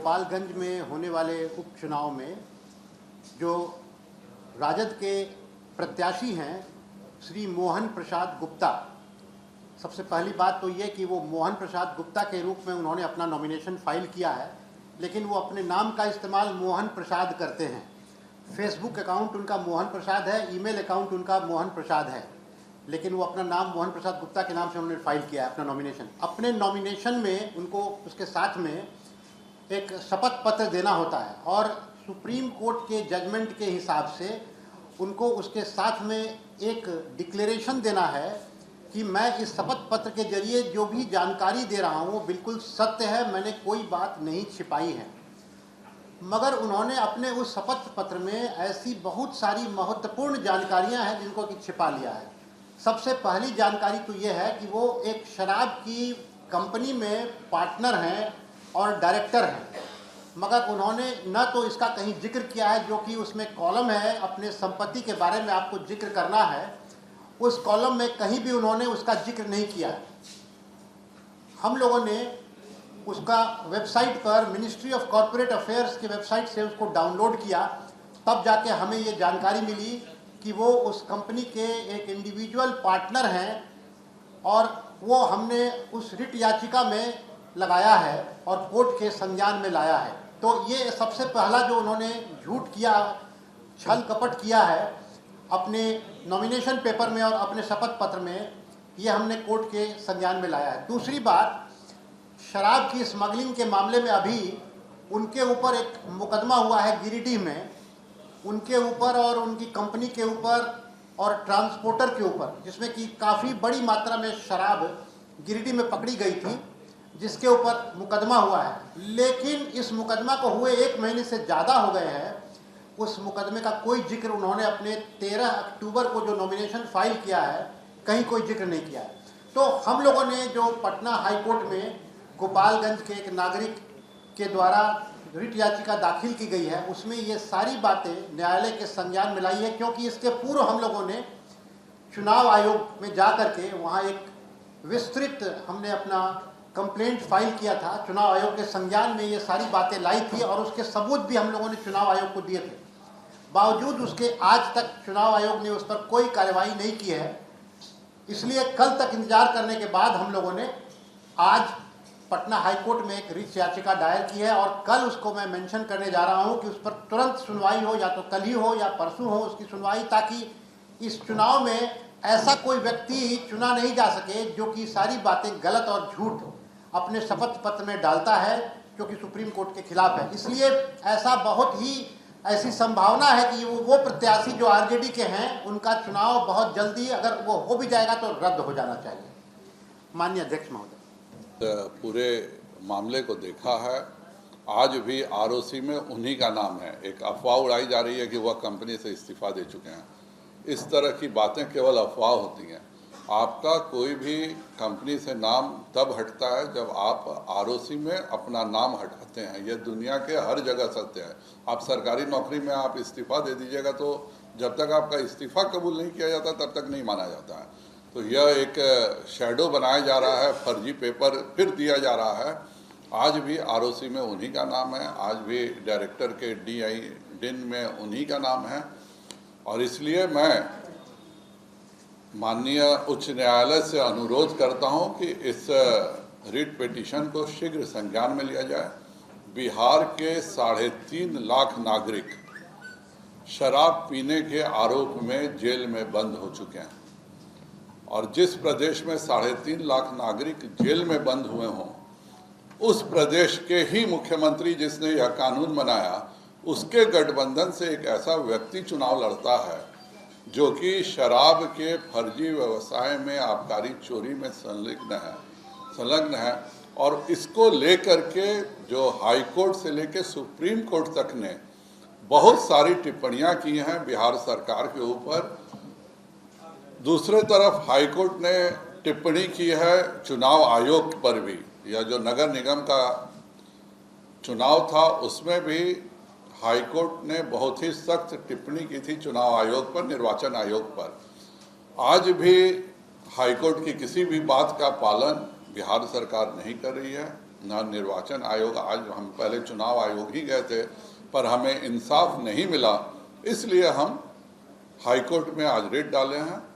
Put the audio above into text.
गोपालगंज में होने वाले उपचुनाव में जो राजद के प्रत्याशी हैं श्री मोहन प्रसाद गुप्ता, सबसे पहली बात तो ये कि वो मोहन प्रसाद गुप्ता के रूप में उन्होंने अपना नॉमिनेशन फाइल किया है, लेकिन वो अपने नाम का इस्तेमाल मोहन प्रसाद करते हैं। फेसबुक अकाउंट उनका मोहन प्रसाद है, ईमेल अकाउंट उनका मोहन प्रसाद है, लेकिन वो अपना नाम मोहन प्रसाद गुप्ता के नाम से उन्होंने फाइल किया है अपना नॉमिनेशन। अपने नॉमिनेशन में उनको उसके साथ में एक शपथ पत्र देना होता है और सुप्रीम कोर्ट के जजमेंट के हिसाब से उनको उसके साथ में एक डिक्लेरेशन देना है कि मैं इस शपथ पत्र के जरिए जो भी जानकारी दे रहा हूँ वो बिल्कुल सत्य है, मैंने कोई बात नहीं छिपाई है। मगर उन्होंने अपने उस शपथ पत्र में ऐसी बहुत सारी महत्वपूर्ण जानकारियाँ हैं जिनको कि छिपा लिया है। सबसे पहली जानकारी तो ये है कि वो एक शराब की कंपनी में पार्टनर हैं और डायरेक्टर हैं, मगर उन्होंने न तो इसका कहीं जिक्र किया है, जो कि उसमें कॉलम है अपने संपत्ति के बारे में आपको जिक्र करना है, उस कॉलम में कहीं भी उन्होंने उसका जिक्र नहीं किया है। हम लोगों ने उसका वेबसाइट पर मिनिस्ट्री ऑफ कॉरपोरेट अफेयर्स की वेबसाइट से उसको डाउनलोड किया, तब जाके हमें ये जानकारी मिली कि वो उस कंपनी के एक इंडिविजुअल पार्टनर हैं और वो हमने उस रिट याचिका में लगाया है और कोर्ट के संज्ञान में लाया है। तो ये सबसे पहला जो उन्होंने झूठ किया, छल कपट किया है अपने नॉमिनेशन पेपर में और अपने शपथ पत्र में, ये हमने कोर्ट के संज्ञान में लाया है। दूसरी बात, शराब की स्मगलिंग के मामले में अभी उनके ऊपर एक मुकदमा हुआ है गिरिडीह में, उनके ऊपर और उनकी कंपनी के ऊपर और ट्रांसपोर्टर के ऊपर, जिसमें कि काफ़ी बड़ी मात्रा में शराब गिरिडीह में पकड़ी गई थी, जिसके ऊपर मुकदमा हुआ है। लेकिन इस मुकदमा को हुए 1 महीने से ज़्यादा हो गए हैं, उस मुकदमे का कोई जिक्र उन्होंने अपने 13 अक्टूबर को जो नॉमिनेशन फाइल किया है कहीं कोई जिक्र नहीं किया है। तो हम लोगों ने जो पटना हाई कोर्ट में गोपालगंज के एक नागरिक के द्वारा रिट याचिका दाखिल की गई है, उसमें ये सारी बातें न्यायालय के संज्ञान में लाई है, क्योंकि इसके पूर्व हम लोगों ने चुनाव आयोग में जा कर के वहाँ एक विस्तृत हमने अपना कंप्लेंट फाइल किया था। चुनाव आयोग के संज्ञान में ये सारी बातें लाई थी और उसके सबूत भी हम लोगों ने चुनाव आयोग को दिए थे। बावजूद उसके आज तक चुनाव आयोग ने उस पर कोई कार्रवाई नहीं की है। इसलिए कल तक इंतजार करने के बाद हम लोगों ने आज पटना हाई कोर्ट में एक रिट याचिका दायर की है और कल उसको मैं मेंशन करने जा रहा हूं कि उस पर तुरंत सुनवाई हो, या तो कल ही हो या परसों हो उसकी सुनवाई, ताकि इस चुनाव में ऐसा कोई व्यक्ति चुना नहीं जा सके जो कि सारी बातें गलत और झूठ अपने शपथ पत्र में डालता है, जो कि सुप्रीम कोर्ट के खिलाफ है। इसलिए ऐसी संभावना है कि वो प्रत्याशी जो आरजेडी के हैं उनका चुनाव बहुत जल्दी, अगर वो हो भी जाएगा तो रद्द हो जाना चाहिए। माननीय अध्यक्ष महोदय, पूरे मामले को देखा है, आज भी आरओसी में उन्हीं का नाम है। एक अफवाह उड़ाई जा रही है कि वह कंपनी से इस्तीफा दे चुके हैं। इस तरह की बातें केवल अफवाह होती हैं। आपका कोई भी कंपनी से नाम तब हटता है जब आप आरओसी में अपना नाम हटाते हैं। यह दुनिया के हर जगह सत्य है। आप सरकारी नौकरी में आप इस्तीफा दे दीजिएगा तो जब तक आपका इस्तीफा कबूल नहीं किया जाता तब तक नहीं माना जाता है। तो यह एक शैडो बनाया जा रहा है, फर्जी पेपर फिर दिया जा रहा है। आज भी आरओसी में उन्हीं का नाम है, आज भी डायरेक्टर के डिन में उन्हीं का नाम है। और इसलिए मैं माननीय उच्च न्यायालय से अनुरोध करता हूं कि इस रिट पिटीशन को शीघ्र संज्ञान में लिया जाए। बिहार के 3.5 लाख नागरिक शराब पीने के आरोप में जेल में बंद हो चुके हैं और जिस प्रदेश में 3.5 लाख नागरिक जेल में बंद हुए हों, उस प्रदेश के ही मुख्यमंत्री जिसने यह कानून बनाया, उसके गठबंधन से एक ऐसा व्यक्ति चुनाव लड़ता है जो कि शराब के फर्जी व्यवसाय में, आबकारी चोरी में संलग्न है और इसको लेकर के जो हाई कोर्ट से लेकर सुप्रीम कोर्ट तक ने बहुत सारी टिप्पणियां की हैं बिहार सरकार के ऊपर। दूसरे तरफ हाई कोर्ट ने टिप्पणी की है चुनाव आयोग पर भी। यह जो नगर निगम का चुनाव था उसमें भी हाई कोर्ट ने बहुत ही सख्त टिप्पणी की थी चुनाव आयोग पर, निर्वाचन आयोग पर। आज भी हाई कोर्ट की किसी भी बात का पालन बिहार सरकार नहीं कर रही है। ना निर्वाचन आयोग, आज हम पहले चुनाव आयोग ही गए थे पर हमें इंसाफ नहीं मिला, इसलिए हम हाईकोर्ट में आज रेट डाले हैं।